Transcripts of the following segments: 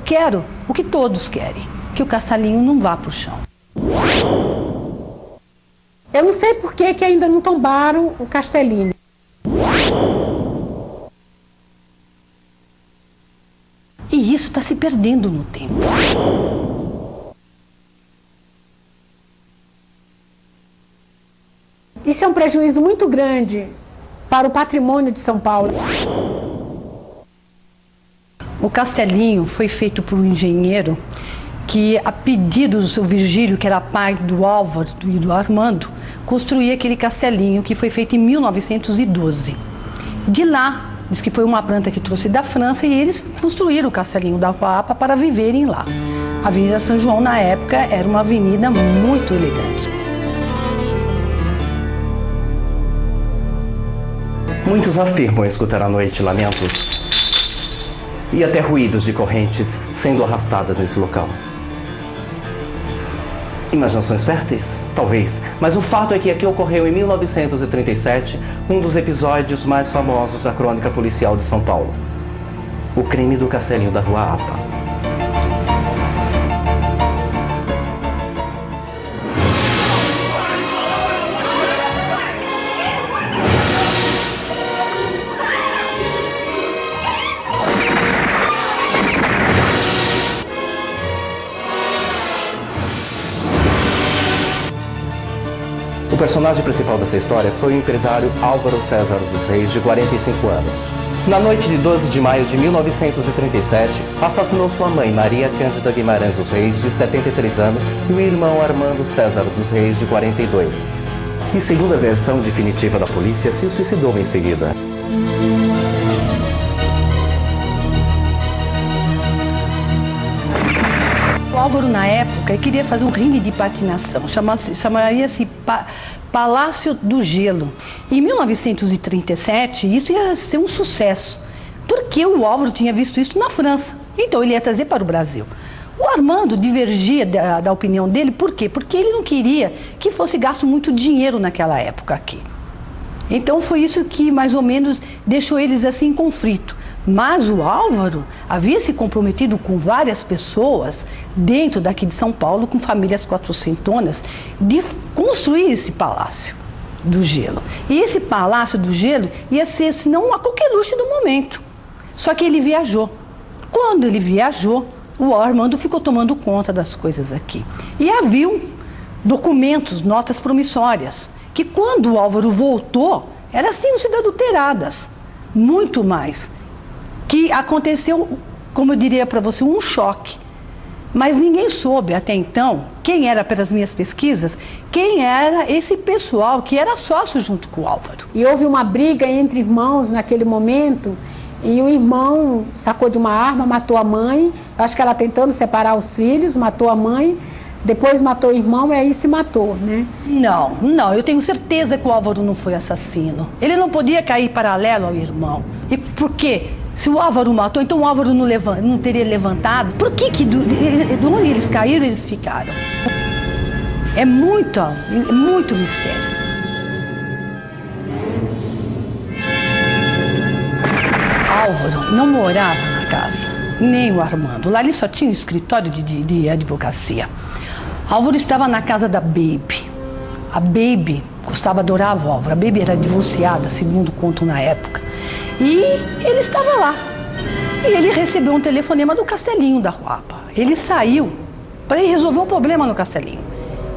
quero o que todos querem, que o castelinho não vá para o chão. Eu não sei por que ainda não tombaram o castelinho. E isso está se perdendo no tempo. Isso é um prejuízo muito grande para o patrimônio de São Paulo. O castelinho foi feito por um engenheiro que, a pedido do seu Virgílio, que era pai do Álvaro e do Armando, construía aquele castelinho que foi feito em 1912. De lá, diz que foi uma planta que trouxe da França e eles construíram o castelinho da Rua Apa para viverem lá. A Avenida São João, na época, era uma avenida muito elegante. Muitos afirmam escutar à noite lamentos e até ruídos de correntes sendo arrastadas nesse local. Imaginações férteis? Talvez, mas o fato é que aqui ocorreu em 1937 um dos episódios mais famosos da crônica policial de São Paulo: o crime do castelinho da Rua Apa. O personagem principal dessa história foi o empresário Álvaro César dos Reis, de 45 anos. Na noite de 12 de maio de 1937, assassinou sua mãe, Maria Cândida Guimarães dos Reis, de 73 anos, e o irmão Armando César dos Reis, de 42. E, segundo a versão definitiva da polícia, se suicidou em seguida. O Álvaro, na época, queria fazer um ringue de patinação, chamaria-se Palácio do Gelo. Em 1937, isso ia ser um sucesso, porque o Álvaro tinha visto isso na França, então ele ia trazer para o Brasil. O Armando divergia da opinião dele, por quê? Porque ele não queria que fosse gasto muito dinheiro naquela época aqui. Então foi isso que mais ou menos deixou eles assim em conflito. Mas o Álvaro havia se comprometido com várias pessoas dentro daqui de São Paulo, com famílias quatrocentonas, de construir esse Palácio do Gelo. E esse Palácio do Gelo ia ser, senão, a coqueluche do momento. Só que ele viajou. Quando ele viajou, o Armando ficou tomando conta das coisas aqui. E haviam documentos, notas promissórias, que quando o Álvaro voltou, elas tinham sido adulteradas. Muito mais. Que aconteceu, como eu diria para você, um choque. Mas ninguém soube até então, quem era, pelas minhas pesquisas, quem era esse pessoal que era sócio junto com o Álvaro. E houve uma briga entre irmãos naquele momento, e o irmão sacou de uma arma, matou a mãe, acho que ela tentando separar os filhos, matou a mãe, depois matou o irmão e aí se matou, né? Não, eu tenho certeza que o Álvaro não foi assassino. Ele não podia cair paralelo ao irmão. E por quê? Se o Álvaro matou, então o Álvaro não teria levantado. Por que de onde eles caíram, eles ficaram? É muito mistério. Álvaro não morava na casa, nem o Armando. Lá ele só tinha um escritório de advocacia. Álvaro estava na casa da Baby. A Baby adorava o Álvaro. A Baby era divorciada, segundo conto na época. E ele estava lá. E ele recebeu um telefonema do Castelinho da Rua Apa. Ele saiu para ir resolver um problema no Castelinho.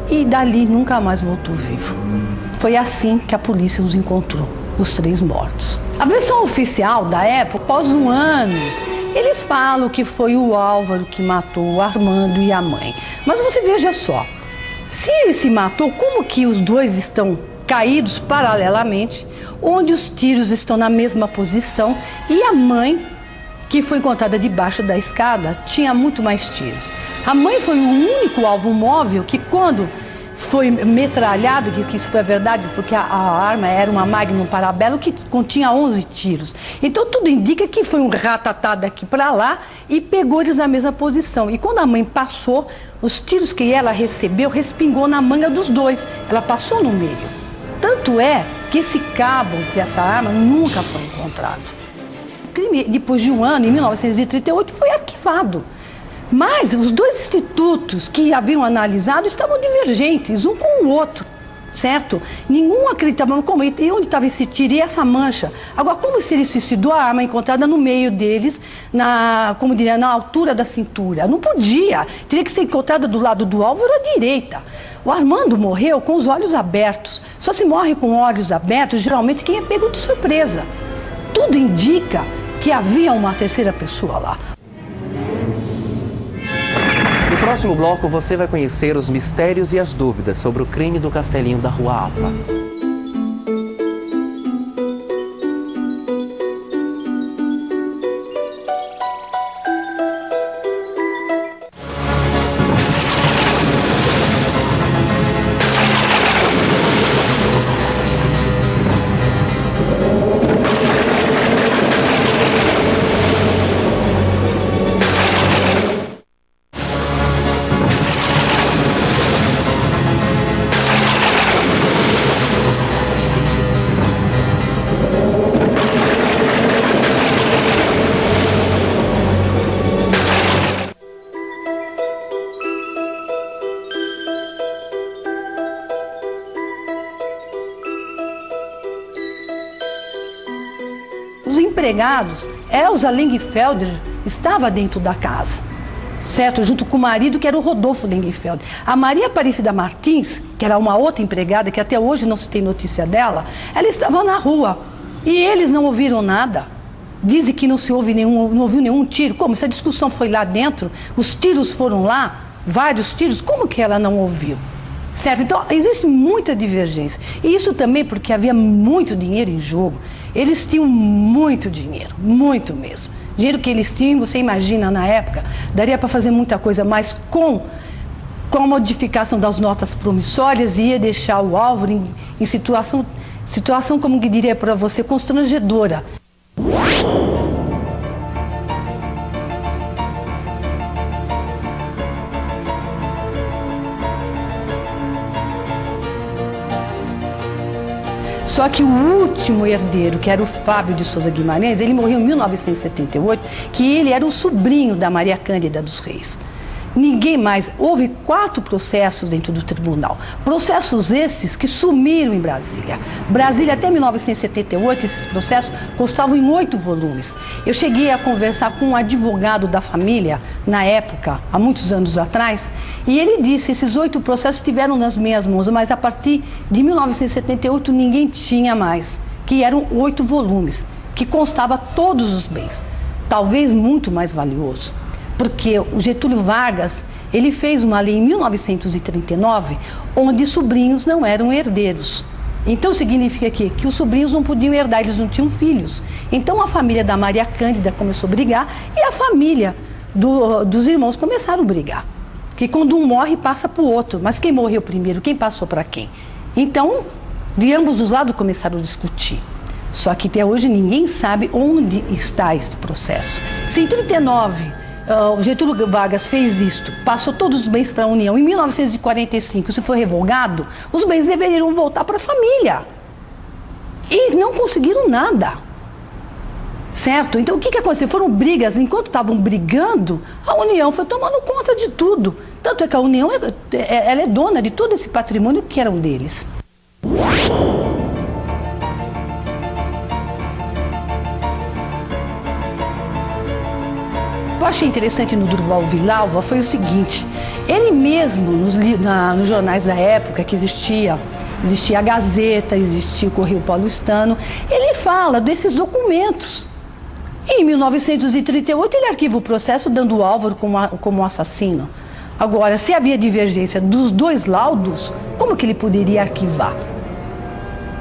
E dali nunca mais voltou vivo. Foi assim que a polícia os encontrou, os 3 mortos. A versão oficial da época, após um ano, eles falam que foi o Álvaro que matou o Armando e a mãe. Mas você veja só, se ele se matou, como que os dois estão caídos paralelamente, onde os tiros estão na mesma posição, e a mãe, que foi encontrada debaixo da escada, tinha muito mais tiros. A mãe foi o único alvo móvel que, quando foi metralhado, que isso foi a verdade, porque a arma era uma Magnum Parabellum que continha 11 tiros. Então tudo indica que foi um ratatá daqui para lá e pegou eles na mesma posição. E quando a mãe passou, os tiros que ela recebeu respingou na manga dos dois. Ela passou no meio. Tanto é que esse cabo dessa arma nunca foi encontrado. O crime, depois de um ano, em 1938, foi arquivado. Mas os dois institutos que haviam analisado estavam divergentes, um com o outro, certo? Nenhum acreditava como e onde estava esse tiro e essa mancha. Agora, como se ele suicidou, a arma encontrada no meio deles, como diria, na altura da cintura? Não podia, teria que ser encontrada do lado do alvo à direita. O Armando morreu com os olhos abertos. Só se morre com olhos abertos, geralmente, quem é pego de surpresa. Tudo indica que havia uma terceira pessoa lá. No próximo bloco, você vai conhecer os mistérios e as dúvidas sobre o crime do Castelinho da Rua Apa. Os empregados, Elza Lengfelder estava dentro da casa, certo? Junto com o marido, que era o Rodolfo Lengfelder. A Maria Aparecida Martins, que era uma outra empregada, que até hoje não se tem notícia dela, ela estava na rua. E eles não ouviram nada. Dizem que não ouviu nenhum tiro. Como? Se a discussão foi lá dentro, os tiros foram lá, vários tiros, como que ela não ouviu? Certo? Então, existe muita divergência. E isso também porque havia muito dinheiro em jogo. Eles tinham muito dinheiro, muito mesmo. Dinheiro que eles tinham, você imagina, na época, daria para fazer muita coisa, mas com a modificação das notas promissórias, ia deixar o Álvaro em situação, como que diria para você, constrangedora. Só que o último herdeiro, que era o Fábio de Souza Guimarães, ele morreu em 1978, que ele era o sobrinho da Maria Cândida dos Reis. Ninguém mais. Houve 4 processos dentro do tribunal. Processos esses que sumiram em Brasília. Brasília, até 1978, esses processos constavam em 8 volumes. Eu cheguei a conversar com um advogado da família, na época, há muitos anos atrás, e ele disse, esses 8 processos estiveram nas minhas mãos, mas a partir de 1978 ninguém tinha mais, que eram 8 volumes, que constava todos os bens, talvez muito mais valioso. Porque o Getúlio Vargas, ele fez uma lei em 1939, onde sobrinhos não eram herdeiros. Então significa que os sobrinhos não podiam herdar, eles não tinham filhos. Então a família da Maria Cândida começou a brigar e a família dos irmãos começaram a brigar. Que quando um morre, passa para o outro. Mas quem morreu primeiro? Quem passou para quem? Então, de ambos os lados começaram a discutir. Só que até hoje ninguém sabe onde está este processo. Se em 1939... o Getúlio Vargas fez isto, passou todos os bens para a União. Em 1945, isso foi revogado, os bens deveriam voltar para a família. E não conseguiram nada. Certo? Então, o que aconteceu? Foram brigas. Enquanto estavam brigando, a União foi tomando conta de tudo. Tanto é que a União ela é dona de todo esse patrimônio que eram deles. O que eu achei interessante no Durval Villalva foi o seguinte, ele mesmo, nos jornais da época que existia a Gazeta, existia o Correio Paulistano, ele fala desses documentos. Em 1938 ele arquiva o processo dando o Álvaro como assassino. Agora, se havia divergência dos 2 laudos, como que ele poderia arquivar?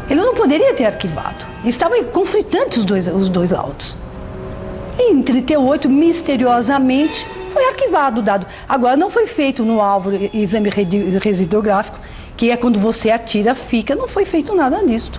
Ele não poderia ter arquivado. Estavam conflitantes os dois laudos. E em 1938, misteriosamente, foi arquivado o dado. Agora, não foi feito no Álvaro exame residográfico, que é quando você atira, fica. Não foi feito nada disso.